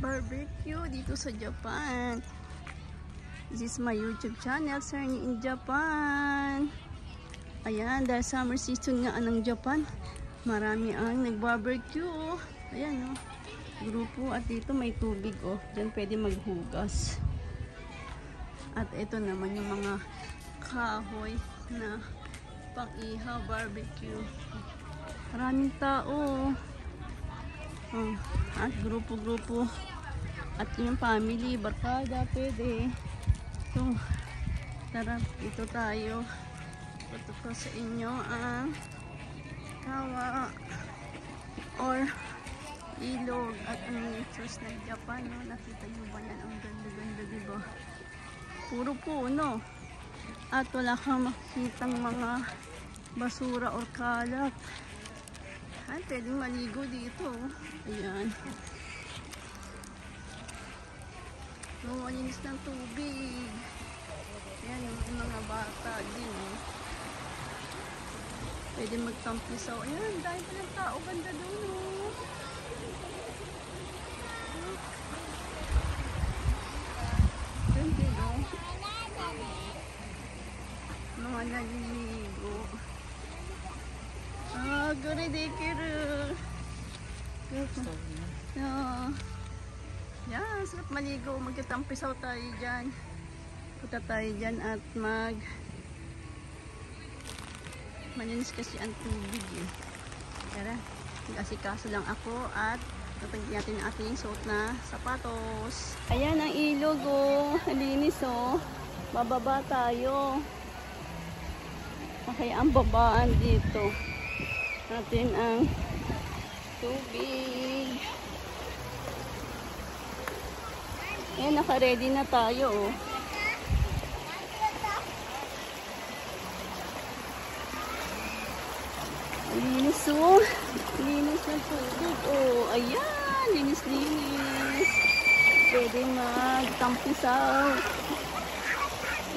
barbecue dito sa Japan. This is my YouTube channel, Serni in Japan. Ayan, dahil summer season nga ng Japan, marami ang nag-barbecue. Ayan, oh, grupo. At dito may tubig, oh. Diyan pwede maghugas. At ito naman yung mga kahoy na pang-ihaw barbecue. Maraming tao. Oh, at grupo-grupo. At yung family, barkada, pwede. So, tara, dito tayo. Ito ko sa inyo ang kawa or ilog at ang natures ng Japan, no? Nakita nyo ba yan? Ang ganda-ganda, diba? Puro puno. At wala kang makikitang mga basura or kalat. Ay, pwedeng maligo dito. Ayan. No, malinis ng tubig. Ayan, yung mga bata din, eh. Pwede magtampisaw. Ayan, dahil pa ng tao. Ganda doon, oh. Ganda, no? Mga naliligo. Ah, gari dekiru. Yan, sarap maligo. Magkatampisaw tayo dyan. Punta tayo dyan at malinis kasi ang tubig, eh. Tara, mag-asikaso lang ako at tatagyan natin ang ating suot na sapatos. Ayan ang ilog, oh. Malinis, oh. Bababa tayo. Okay, ang babaan dito. Natin ang tubig. Ayan, naka-ready na tayo, oh. Linis, oh. Linis ng tubig, oh. Ayan, linis-linis. Pwede magtampisaw.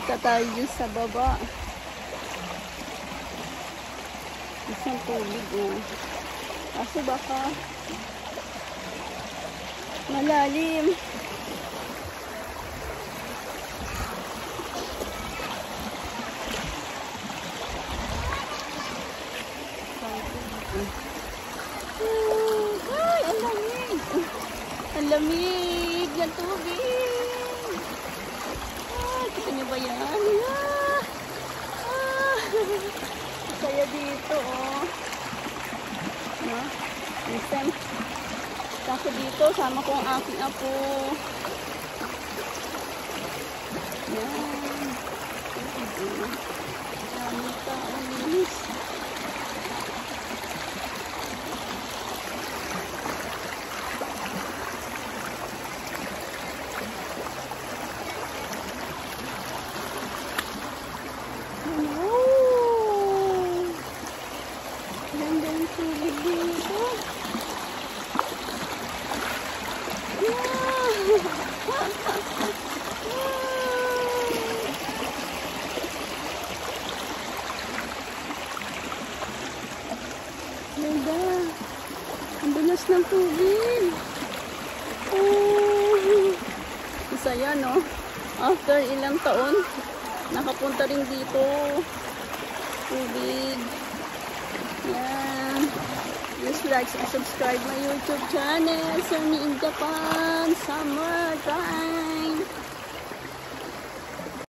Ika tayo dyan sa baba. Isang tubig, oh. Kasi baka malalim. Ay, ang lamig. Ang lamig ng tubig. Ah, kita nyo ba yan? Kaya dito, oh. No? Listen. Kasi dito, sama ko ang aking apo. Yan. Dami tao, linis. Ganda. Ang bilis ng tubig. Oh. Isa yan, no? After ilang taon, nakapunta rin dito. Tubig. Yan. Please like and subscribe my YouTube channel. Serni in Japan. Summer time.